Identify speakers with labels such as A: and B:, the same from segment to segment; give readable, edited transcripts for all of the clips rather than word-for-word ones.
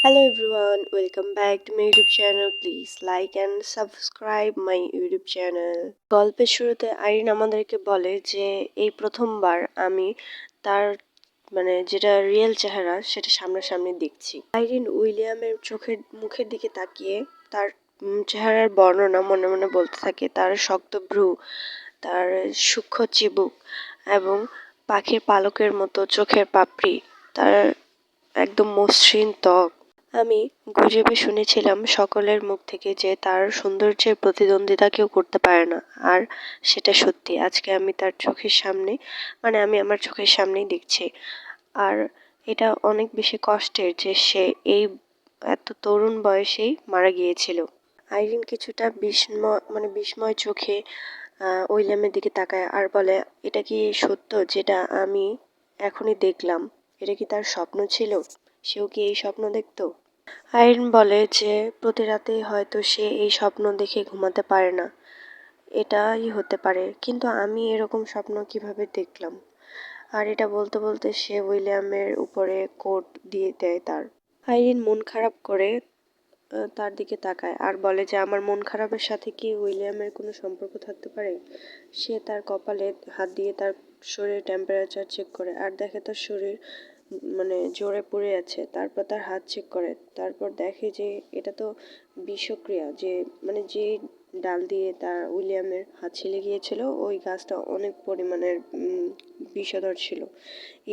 A: Hello everyone, welcome back to my YouTube channel. Please like and subscribe my YouTube channel. গল্পের শুরুতে আইরিন আমাদেরকে বলে যে এই প্রথমবার আমি তার যেটা রিয়েল চেহারা সেটা সামনাসামনি দেখছি। আইরিন উইলিয়ামের মুখের দিকে তাকিয়ে তার চেহারার বর্ণনা মনে মনে বলতে থাকে। তার শক্ত ভ্রু, তার সূক্ষ্ম চিবুক এবং পাখির পালকের মতো চোখের পাপড়ি, তার একদম মসৃণ ত্বক। আমি গুজবে শুনেছিলাম সকলের মুখ থেকে যে তার সৌন্দর্যের প্রতিদ্বন্দ্বিতা কেউ করতে পারে না, আর সেটা সত্যি। আজকে আমি তার চোখের সামনে আমি আমার চোখের সামনেই দেখছি। আর এটা অনেক বেশি কষ্টের যে সে এই এত তরুণ বয়সেই মারা গিয়েছিল। আইরিন কিছুটা বিস্ময় চোখে উইলিয়ামের দিকে তাকায় আর বলে, এটা কি সত্য যেটা আমি এখনই দেখলাম? এটা কি তার স্বপ্ন ছিল? সেও কি এই স্বপ্ন দেখতো? আইরিন বলে যে প্রতি রাতেই হয়তো সে এই স্বপ্ন দেখে ঘুমাতে পারে না। এটাই হতে পারে, কিন্তু আমি এরকম স্বপ্ন কিভাবে দেখলাম? আর এটা বলতে বলতে সে উইলিয়ামের উপরে কোট দিয়ে দেয় তার। আইরিন মন খারাপ করে তার দিকে তাকায় আর বলে যে আমার মন খারাপের সাথে কি উইলিয়ামের কোনো সম্পর্ক থাকতে পারে? সে তার কপালে হাত দিয়ে তার শরীরের টেম্পারেচার চেক করে আর দেখে তার শরীর জোরে পড়ে আছে। তারপর তার হাত চেক করে, তারপর দেখে যে এটা তো বিষক্রিয়া, যে ডাল দিয়ে তার উইলিয়ামের হাত ছিলে গিয়েছিল ওই গাছটা অনেক পরিমাণের বিষধর ছিল।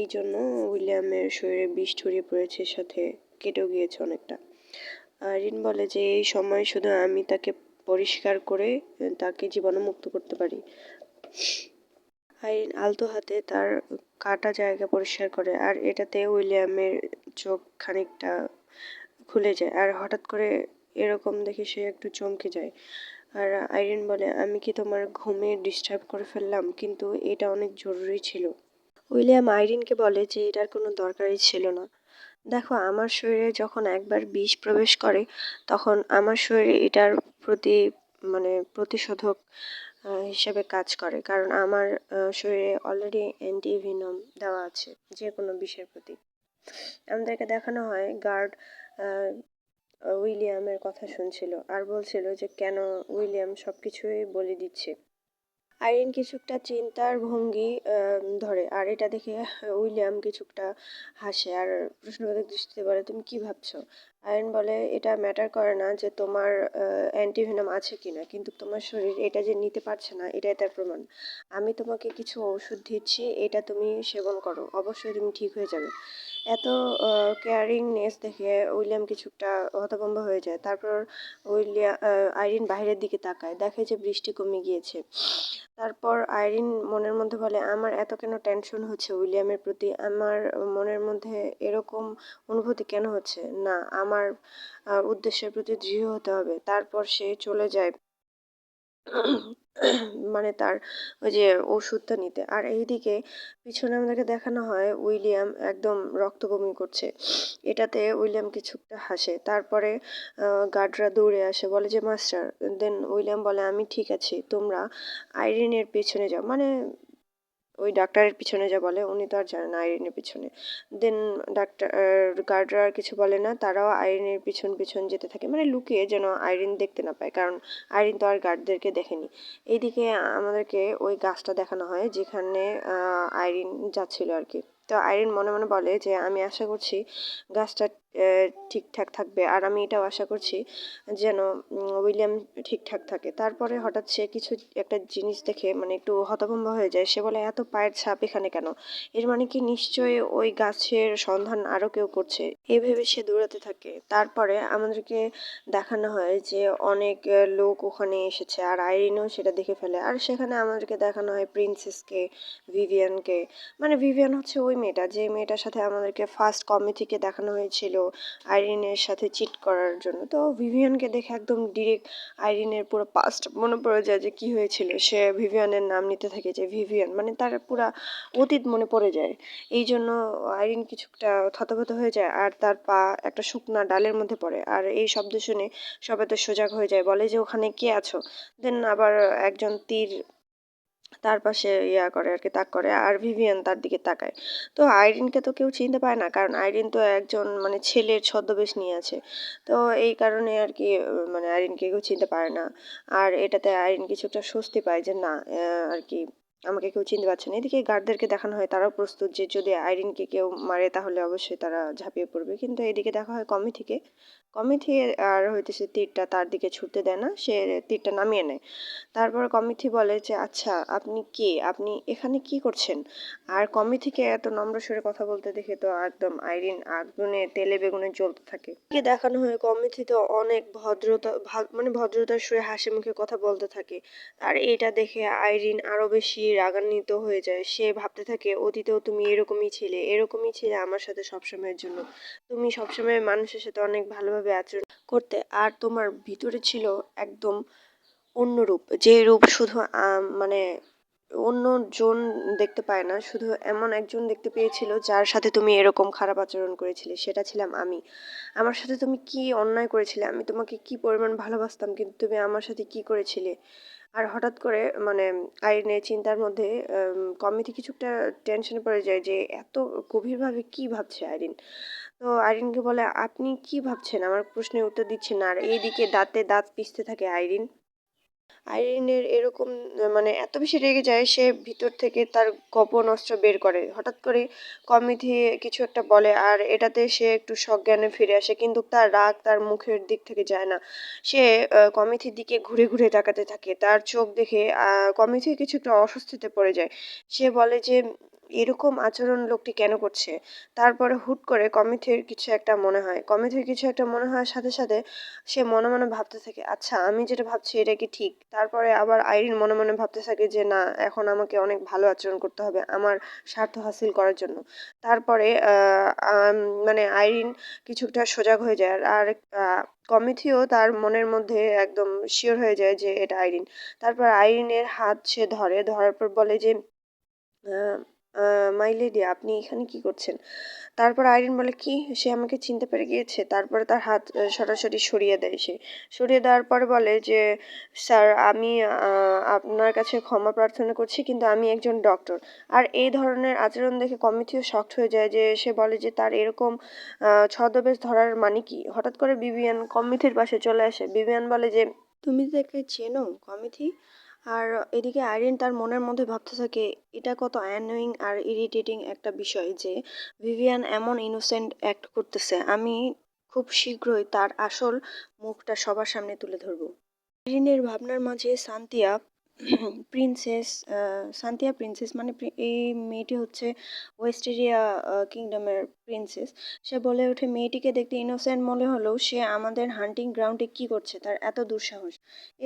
A: এই জন্য উইলিয়ামের শরীরে বিষ ছড়িয়ে পড়েছে, সাথে কেটেও গিয়েছে অনেকটা। আইরিন বলে যে এই সময় শুধু আমি তাকে পরিষ্কার করে তাকে জীবাণুমুক্ত করতে পারি। আইরিন আলতো হাতে তার কাটা জায়গা পরিষ্কার করে আর এটাতে উইলিয়ামের চোখ খানিকটা খুলে যায়। আর হঠাৎ করে এরকম দেখে সে একটু চমকে যায়। আর আইরিন বলে, আমি কি তোমার ঘুমে ডিস্টার্ব করে ফেললাম? কিন্তু এটা অনেক জরুরি ছিল। উইলিয়াম আইরিনকে বলে যে এটার কোনো দরকারই ছিল না। দেখো, আমার শরীরে যখন একবার বিষ প্রবেশ করে তখন আমার শরীরে এটার প্রতি প্রতিশোধক হিসেবে কাজ করে, কারণ আমার শরীরে অলরেডি অ্যান্টিভেনম দেওয়া আছে যে কোনো বিষের প্রতি। আমাদেরকে দেখানো হয় গার্ড উইলিয়ামের কথা শুনছিল আর বলছিল যে কেন উইলিয়াম সবকিছুই বলে দিচ্ছে। আইরিন কিছুটা চিন্তার ভঙ্গি ধরে আর এটা দেখে উইলিয়াম কিছুটা হাসে আর প্রশ্নবোধক দৃষ্টিতে বলে, তুমি কি ভাবছো? আইরিন বলে, এটা ম্যাটার করে না যে তোমার অ্যান্টিভেনম আছে কিনা, কিন্তু তোমার শরীর এটা যে নিতে পারছে না এটাই তার প্রমাণ। আমি তোমাকে কিছু ওষুধ দিচ্ছি, এটা তুমি সেবন করো, অবশ্যই তুমি ঠিক হয়ে যাবে। এত কেয়ারিংনেস দেখে উইলিয়াম কিছুটা হতভম্ব হয়ে যায়। তারপর আইরিন বাইরের দিকে তাকায়, দেখে যে বৃষ্টি কমে গিয়েছে। তারপর আইরিন মনের মধ্যে বলে, আমার এত কেন টেনশন হচ্ছে উইলিয়ামের প্রতি? আমার মনের মধ্যে এরকম অনুভূতি কেন হচ্ছে? না, আমার উদ্দেশ্যের প্রতি দৃঢ় হতে হবে। তারপর সে চলে যায় তার ওই যে ওষুধটা নিতে। আর এইদিকে পিছনে আমাদেরকে দেখানো হয় উইলিয়াম একদম রক্ত বমি করছে। এটাতে উইলিয়াম কিছুটা হাসে। তারপরে গার্ডরা দৌড়ে আসে, বলে যে মাস্টার। দেন উইলিয়াম বলে, আমি ঠিক আছি, তোমরা আইরিনের পেছনে যাও, ওই ডাক্তারের পিছনে যা বলে, উনি তো আর জানে না আইরিনের পিছনে। দেন গার্ডরা আর কিছু বলে না, তারাও আইরিনের পিছন পিছন যেতে থাকে, লুকিয়ে, যেন আইরিন দেখতে না পায়, কারণ আইরিন তো আর গার্ডদেরকে দেখেনি। এইদিকে আমাদেরকে ওই গাছটা দেখানো হয় যেখানে আইরিন যাচ্ছিল আর কি। তো আইরিন মনে মনে বলে যে আমি আশা করছি গাছটা ঠিকঠাক থাকবে, আর আমি এটাও আশা করছি যেন উইলিয়াম ঠিকঠাক থাকে। তারপরে হঠাৎ সে কিছু একটা জিনিস দেখে একটু হতভম্ব হয়ে যায়। সে বলে, এত পায়ের ছাপ এখানে কেন? এর মানে কি নিশ্চয়ই ওই গাছের সন্ধান আরও কেউ করছে। এই ভেবে সে দৌড়াতে থাকে। তারপরে আমাদেরকে দেখানো হয় যে অনেক লোক ওখানে এসেছে আর আইরিনও সেটা দেখে ফেলে। আর সেখানে আমাদেরকে দেখানো হয় প্রিন্সেসকে, ভিভিয়ানকে। ভিভিয়ান হচ্ছে ওই মেয়েটা, যে মেয়েটার সাথে আমাদেরকে ফার্স্ট কমিটিকে দেখানো হয়েছিল আইরিনের সাথে চিট করার জন্য। তো ভিভিয়ানকে দেখে একদম ডিরেক্ট আইরিনের পুরো পাস্ট মনে পড়ে যায় যে কি হয়েছিল। সে ভিভিয়ানের নাম নিতে থাকে যে ভিভিয়ান, তার পুরা অতীত মনে পড়ে যায়। এই জন্য আইরিন কিছুটা থতমত হয়ে যায় আর তার পা একটা শুকনা ডালের মধ্যে পড়ে। আর এই শব্দ শুনে সবাই তো সজাগ হয়ে যায়, বলে যে ওখানে কে আছো? দেন আবার একজন তীর তার পাশে ইয়া করে আর কি, তাক করে, আর ভিভিয়ান তার দিকে তাকায়। তো আইরিনকে তো কেউ চিনতে পারে না, কারণ আইরিন তো একজন মানে ছেলের ছদ্মবেশ নিয়ে আছে। তো এই কারণে আর কি মানে আইরিনকে কেউ চিনতে পারে না। আর এটাতে আইরিন কিছুটা স্বস্তি পায় যে না আর কি আমাকে কেউ চিনতে পারছে না। এদিকে গার্ডদেরকে দেখানো হয়, তারাও প্রস্তুত যে যদি আইরিনকে কেউ মারে তাহলে অবশ্যই তারা ঝাঁপিয়ে পড়বে। কিন্তু এদিকে দেখা হয় কমিথিকে, কমিথি আর হইতেছে তীরটা তার দিকে ছুটতে দেয় না, সে তীরটা নামিয়ে নেয়। তারপর কমিথি বলে যে আচ্ছা আপনি কে, আপনি এখানে কি করছেন? আর কমিথিকে এত নম্র সুরে কথা বলতে দেখে তো একদম আইরিন আগুনে তেলে বেগুনে জ্বলতে থাকে। একে দেখানো হয় কমিথি তো অনেক ভদ্রতা মানে ভদ্রতার সুরে হাসি মুখে কথা বলতে থাকে। আর এটা দেখে আইরিন আরো বেশি রাগান্বিত হয়ে যায়। সে ভাবতে থাকে অতীতেও তুমি এরকমই ছিলে আমার সাথে সবসময়ের জন্য। তুমি সবসময় মানুষের সাথে অনেক ভালোভাবে আচরণ করতে, আর তোমার ভিতরে ছিল একদম অন্য রূপ, যে রূপ শুধু মানে অন্যজন দেখতে পায় না, শুধু এমন একজন দেখতে পেয়েছিল যার সাথে তুমি এরকম খারাপ আচরণ করেছিলে, সেটা ছিলাম আমি। আমার সাথে তুমি কি অন্যায় করেছিলে, আমি তোমাকে কি পরিমাণ ভালোবাসতাম, কিন্তু তুমি আমার সাথে কি করেছিলে। আর হঠাৎ করে মানে আইনের চিন্তার মধ্যে কমিটি কিছুটা টেনশনে পড়ে যায় যে এত গভীরভাবে কি ভাবছে আইরিন। তো আইরিনকে বলে আপনি কি ভাবছেন, আমার প্রশ্নের উত্তর দিচ্ছেন না। আর এইদিকে দাঁতে দাঁত পিষতে থাকে আইরিন। আইরিনের এরকম মানে এত বেশি রেগে যায়, সে ভিতর থেকে তার গোপন অস্ত্র বের করে। হঠাৎ করে কমিটি কিছু একটা বলে, আর এটাতে সে একটু সজ্ঞানে ফিরে আসে, কিন্তু তার রাগ তার মুখের দিক থেকে যায় না। সে কমিটির দিকে ঘুরে ঘুরে তাকাতে থাকে। তার চোখ দেখে কমিটি কিছু একটা অস্বস্তিতে পড়ে যায়। সে বলে যে এরকম আচরণ লোকটি কেন করছে। তারপরে হুট করে কমিটির কিছু একটা মনে হওয়ার সাথে সাথে সে মনে মনে ভাবতে থাকে আচ্ছা আমি যেটা ভাবছি এটা কি ঠিক। তারপরে আবার আইরিন মনে মনে ভাবতে থাকে যে না, এখন আমাকে অনেক ভালো আচরণ করতে হবে আমার স্বার্থ হাসিল করার জন্য। তারপরে মানে আইরিন কিছুটা সজাগ হয়ে যায়, আর কমিথিও তার মনের মধ্যে একদম শিওর হয়ে যায় যে এটা আইরিন। তারপর আইরিনের হাত সে ধরার পর বলে যে মাই লেডি, আপনি এখানে কি করছেন? তারপর আইরিন বলে কি, সে আমাকে চিনতে পেরে গিয়েছে। তারপরে তার হাত সরাসরি সরিয়ে দেয় সে। সরিয়ে দেওয়ার পরে বলে যে স্যার আমি আপনার কাছে ক্ষমা প্রার্থনা করছি, কিন্তু আমি একজন ডক্টর। আর এই ধরনের আচরণ দেখে কমিটিও শকড হয়ে যায়, যে সে বলে যে তার এরকম ছদ্মবেশ ধরার মানে কি। হঠাৎ করে বিবিয়ান কমিটির পাশে চলে আসে। বিবিয়ান বলে যে তুমি তাকে চেনো কমিটি? আর এদিকে আইরিন তার মনের মধ্যে ভাবতে থাকে এটা কত অ্যানোয়িং আর ইরিটেটিং একটা বিষয় যে ভিভিয়ান এমন ইনোসেন্ট অ্যাক্ট করতেছে। আমি খুব শীঘ্রই তার আসল মুখটা সবার সামনে তুলে ধরবো। আইরিনের ভাবনার মাঝে প্রিন্সেস সান্তিয়া প্রিন্সেস মানে এই মেয়েটি হচ্ছে ওয়েস্টেরিয়া কিংডমের প্রিন্সেস। সে বলে ওঠে মেয়েটিকে দেখতে ইনোসেন্ট মনে হলেও সে আমাদের হান্টিং গ্রাউন্ডে কি করছে, তার এত দুঃসাহস।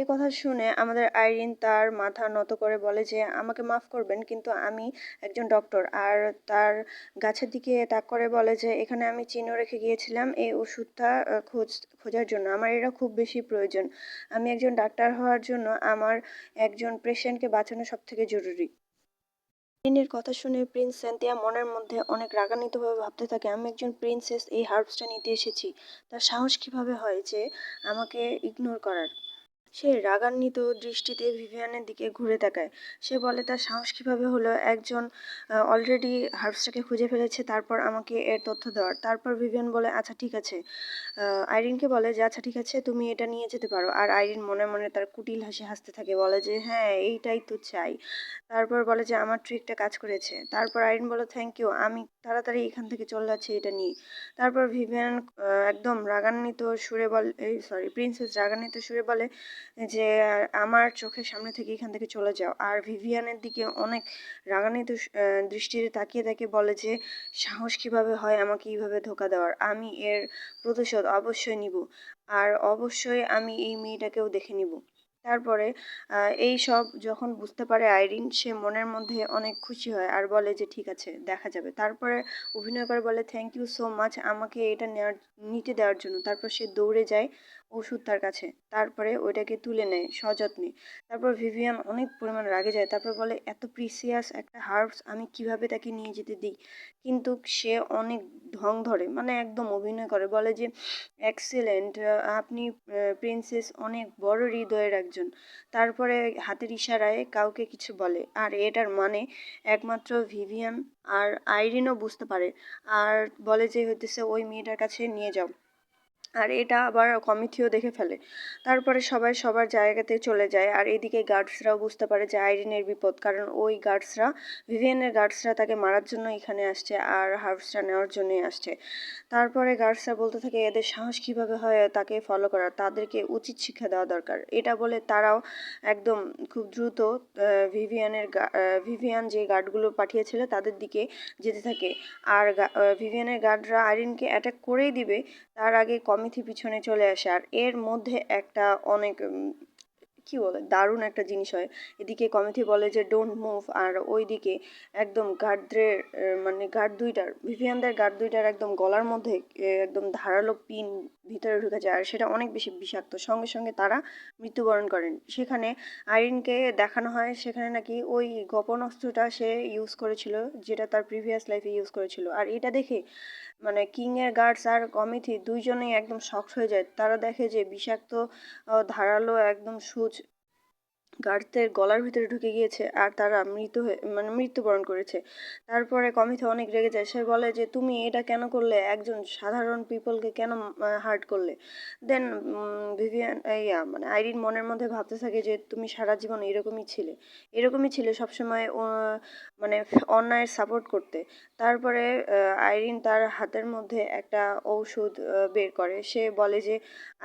A: এ কথা শুনে আমাদের আইরিন তার মাথা নত করে বলে যে আমাকে মাফ করবেন, কিন্তু আমি একজন ডক্টর। আর তার গাছের দিকে তাক করে বলে যে এখানে আমি চিহ্ন রেখে গিয়েছিলাম এই ওষুধটা খোঁজার জন্য, আমার এটা খুব বেশি প্রয়োজন। আমি একজন ডাক্তার হওয়ার জন্য আমার একজন পেশেন্টকে বাঁচানো সবথেকে জরুরি। আইরিনের কথা শুনে প্রিন্স স্যান্তিয়া মনের মধ্যে অনেক রাগান্বিতভাবে ভাবতে থাকে আমি একজন প্রিন্সেস, এই হার্বসটা নিতে এসেছি, তার সাহস কিভাবে হয় যে আমাকে ইগনোর করার। সে রাগান্বিত দৃষ্টিতে ভিভিয়ানের দিকে ঘুরে তাকায়। সে বলে তার সাহস কিভাবে হলো একজন অলরেডি হার্বসটাকে খুঁজে ফেলেছে তারপর আমাকে এর তথ্য দেওয়ার। তারপর ভিভিয়ান বলে আচ্ছা ঠিক আছে, আইরিনকে বলে যে আচ্ছা ঠিক আছে তুমি এটা নিয়ে যেতে পারো। আর আইরিন মনে মনে তার কুটিল হাসি হাসতে থাকে, বলে যে হ্যাঁ এইটাই তো চাই। তারপর বলে যে আমার ট্রিকটা কাজ করেছে। তারপর আইরিন বলে থ্যাংক ইউ, আমি তাড়াতাড়ি এখান থেকে চলে যাচ্ছি এটা নিয়ে। তারপর ভিভিয়ান একদম রাগান্বিত সুরে বলে, সরি প্রিন্সেস রাগান্বিত সুরে বলে যে আমার চোখের সামনে থেকে এখান থেকে চলে যাও। আর ভিভিয়ানের দিকে অনেক রাগান্বিত দৃষ্টিতে তাকিয়ে তাকিয়ে বলে যে সাহস কিভাবে হয় আমাকে এইভাবে ধোকা দেওয়ার, আমি এর প্রতিশোধ অবশ্যই নিব, আর অবশ্যই আমি এই মেয়েটাকেও দেখে নিব। তারপরে এই সব যখন বুঝতে পারে আইরিন, সে মনের মধ্যে অনেক খুশি হয় আর বলে যে ঠিক আছে দেখা যাবে। তারপরে অভিনয় করে বলে থ্যাংক ইউ সো মাচ আমাকে এটা নিতে দেওয়ার জন্য। তারপর সে দৌড়ে যায় ওষুধ তার কাছে, তারপরে ওইটাকে তুলে নেয় সযত্নে। তারপর ভিভিয়ান অনেক পরিমাণ রাগে যায়, তারপর বলে এত প্রিসিয়াস একটা হার্বস আমি কিভাবে তাকে নিয়ে যেতে দিই। কিন্তু সে অনেক ঢং ধরে, মানে একদম অভিনয় করে, বলে যে এক্সিলেন্ট, আপনি প্রিন্সেস অনেক বড় হৃদয়ের একজন। একজন। তারপরে হাতের ইশারায় কাউকে কিছু বলে, আর এটার মানে একমাত্র ভিভিয়ান আর আইরিনও বুঝতে পারে, আর বলে যে হইতেছে ওই মেয়েটার কাছে নিয়ে যাও। আর এটা আবার কমিটিও দেখে ফেলে। তারপরে সবাই সবার জায়গাতে চলে যায়, আর এদিকে গার্ডসরাও বুঝতে পারে যে আইরিনের বিপদ, কারণ ওই গার্ডসরা, ভিভিয়ানের গার্ডসরা তাকে মারার জন্য এখানে আসছে আর হার্বসটা নেওয়ার জন্যই আসছে। তারপরে গার্ডসরা বলতে থাকে এদের সাহস কিভাবে হয় তাকে ফলো করার, তাদেরকে উচিত শিক্ষা দেওয়া দরকার। এটা বলে তারাও একদম খুব দ্রুত ভিভিয়ান যে গার্ডগুলো পাঠিয়েছিল তাদের দিকে যেতে থাকে। আর ভিভিয়ানের গার্ডরা আইরিনকে অ্যাটাক করেই দিবে, তার আগে কমিটি পিছনে চলে আসে। আর এর মধ্যে একটা অনেক কি বলে দারুণ একটা জিনিস হয়। এদিকে কমিটি বলে যে ডোন্ট মুভ, আর ওইদিকে একদম গার্ডদের মানে ভিভিয়ানদের গার্ড দুইটার একদম গলার মধ্যে একদম ধারালো পিন ভিতরে ঢুকে যায়, আর সেটা অনেক বেশি বিষাক্ত। সঙ্গে সঙ্গে তারা মৃত্যুবরণ করেন। সেখানে আইরিনকে দেখানো হয় সেখানে নাকি ওই গোপন অস্ত্রটা সে ইউজ করেছিল, যেটা তার প্রিভিয়াস লাইফে ইউজ করেছিল। আর এটা দেখে মানে কিং এর গার্ডস আর কমিটি দুইজনেই একদম শকড হয়ে যায়। তারা দেখে যে বিষাক্ত ধারালো একদম সুচ গার্ডদের গলার ভিতরে ঢুকে গিয়েছে, আর তারা মৃত্যুবরণ করেছে। তারপরে কমিটি অনেক রেগে যায়, সে বলে যে তুমি এটা কেন করলে, একজন সাধারণ পিপলকে কেন হার্ট করলে। দেন ভিভিয়ান মানে আইরিন মনের মধ্যে ভাবতে থাকে যে তুমি সারা জীবন এরকমই ছিলে সবসময় মানে অন্যায়ের সাপোর্ট করতে। তারপরে আইরিন তার হাতের মধ্যে একটা ঔষধ বের করে, সে বলে যে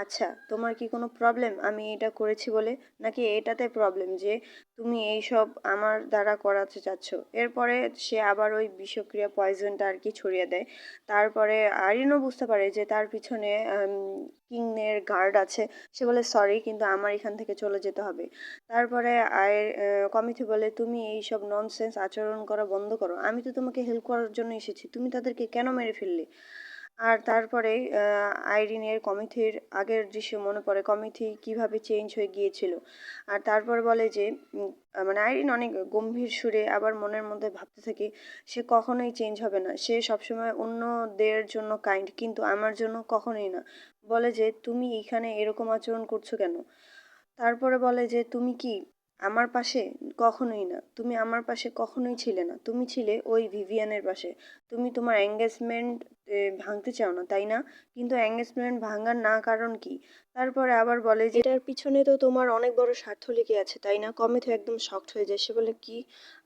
A: আচ্ছা তোমার কি কোনো প্রবলেম আমি এটা করেছি বলে, নাকি এটাতে প্রবলেম যে তুমি এইসব আমার দ্বারা করাতে চাচ্ছ। এরপরে সে আবার ওই বিষক্রিয়া পয়জনটা আর কি ছড়িয়ে দেয়। তারপরে আরিনও বুঝতে পারে যে তার পিছনে কিংয়ের গার্ড আছে। সে বলে সরি, কিন্তু আমার এখান থেকে চলে যেতে হবে। তারপরে কমিটি বলে তুমি এইসব ননসেন্স আচরণ করা বন্ধ করো, আমি তো তোমাকে হেল্প করার জন্য এসেছি, তুমি তাদেরকে কেন মেরে ফেললে। আর তারপরে আইরিনের কমিটির আগের দৃশ্য মনে পড়ে, কমিটি কিভাবে চেঞ্জ হয়ে গিয়েছিল। আর তারপর বলে যে মানে আইরিন অনেক গম্ভীর সুরে আবার মনের মধ্যে ভাবতে থাকে সে কখনোই চেঞ্জ হবে না, সে সবসময় অন্যদের জন্য কাইন্ড, কিন্তু আমার জন্য কখনোই না। বলে যে তুমি এখানে এরকম আচরণ করছো কেন। তারপরে বলে যে তুমি কি আমার পাশে, কখনোই না, তুমি আমার পাশে কখনোই ছিলে না, তুমি ছিলে ওই ভিভিয়ানের পাশে। তুমি তোমার এঙ্গেজমেন্ট ভাঙতে চাও না তাই না, কিন্তু এঙ্গেজমেন্ট ভাঙার না কারণ কি। তারপরে আবার বলে যে এটার পিছনে তো তোমার অনেক বড় স্বার্থ লেগে আছে তাই না। কমিতে একদম শকড হয়ে যায়, সে বলে কি,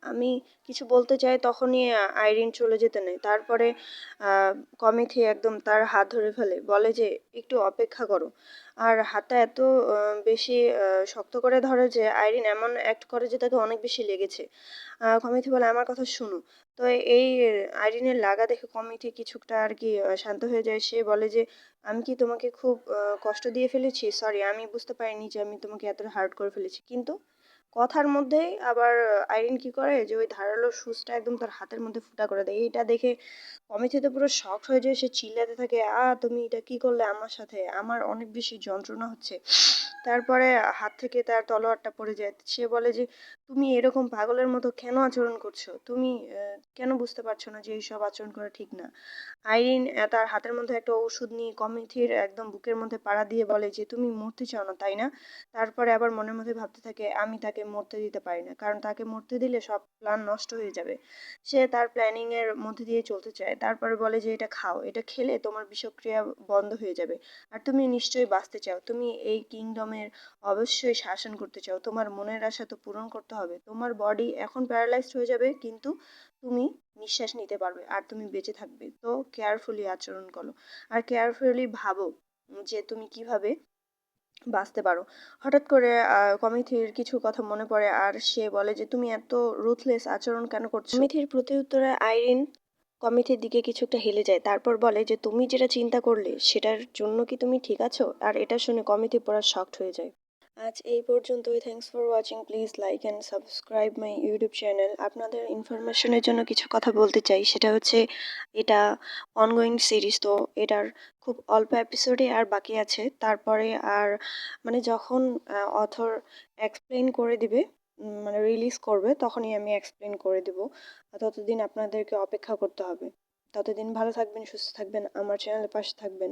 A: আমি কিছু বলতে চাই, তখনই আইরিন চলে যেতে নেয়। তারপরে কমিটি একদম তার হাত ধরে ফেলে, বলে যে একটু অপেক্ষা করো। আর হাতটা এত বেশি শক্ত করে ধরে যে আইরিন এমন অ্যাক্ট করে যে তাকে অনেক বেশি লেগেছে। কমিটি বলে আমার কথা শুনো। তো এই আইরিনের লাগা দেখে কমিটি কিছুটা আর কি শান্ত হয়ে যায়। সে বলে যে আমি কি তোমাকে খুব কষ্ট দিয়ে ফেলেছি, সরি, আমি বুঝতে পারিনি যে আমি তোমাকে এত হার্ট করে ফেলেছি। কিন্তু কথার মধ্যেই আবার আইরিন কি করে যে ওই ধারালো সুচটা একদম তার হাতের মধ্যে ফুটা করে দেয়। এটা দেখে কমিটি তো পুরো শক হয়ে যায়, সে চিল্লাতে থাকে তুমি এটা কি করলে আমার সাথে, আমার অনেক বেশি যন্ত্রণা হচ্ছে। তারপরে হাত থেকে তার তলোয়ারটা পড়ে যায়। সে বলে যে তুমি এরকম পাগলের মতো কেন আচরণ করছো, তুমি কেন বুঝতে পারছো না যে এইসব আচরণ করা ঠিক না। আইরিন তার হাতের মধ্যে একটা ওষুধ নিয়ে কমিটির একদম বুকের মধ্যে পাড়া দিয়ে বলে যে তুমি মরতে চাও না তাই না। তারপরে আবার মনের মধ্যে ভাবতে থাকে আমি তাকে মরতে দিতে পারি না, কারণ তাকে মরতে দিলে সব প্ল্যান নষ্ট হয়ে যাবে। সে তার প্ল্যানিং এর মধ্যে দিয়ে চলতে চায়। তারপরে বলে যে এটা খাও, এটা খেলে তোমার বিষক্রিয়া বন্ধ হয়ে যাবে, আর তুমি নিশ্চয়ই বাঁচতে চাও, তুমি এই কিংডমের অবশ্যই শাসন করতে চাও, তোমার মনের আশা তো পূরণ করতে হবে। তোমার বডি এখন প্যারালাইজড হয়ে যাবে, কিন্তু তুমি নিঃশ্বাস নিতে পারবে আর তুমি বেঁচে থাকবে। তো কেয়ারফুলি আচরণ করো, আর কেয়ারফুলি ভাবো যে তুমি কিভাবে বাঁচতে পারো। হঠাৎ করে কমিথির কিছু কথা মনে পড়ে, আর সে বলে যে তুমি এত রুথলেস আচরণ কেন করছো। কমিথির প্রতি উত্তরে আইরিন কমিটির দিকে কিছুটা হেলে যায়, তারপর বলে যে তুমি যেটা চিন্তা করলে সেটার জন্য কি তুমি ঠিক আছো। আর এটা শুনে কমিটি পুরো শকড হয়ে যায়। আজ এই পর্যন্তই। Thanks for watching, please like and subscribe my YouTube channel. আপনাদের ইনফরমেশনের জন্য কিছু কথা বলতে চাই, সেটা হচ্ছে এটা অনগোয়িং সিরিজ, তো এটার খুব অল্প এপিসোডে আর বাকি আছে। তারপরে আর মানে যখন অথর এক্সপ্লেন করে দিবে, মানে রিলিজ করবে, তখনই আমি এক্সপ্লেন করে দেব। ততদিন আপনাদেরকে অপেক্ষা করতে হবে। ততদিন ভালো থাকবেন, সুস্থ থাকবেন, আমার চ্যানেলের পাশে থাকবেন।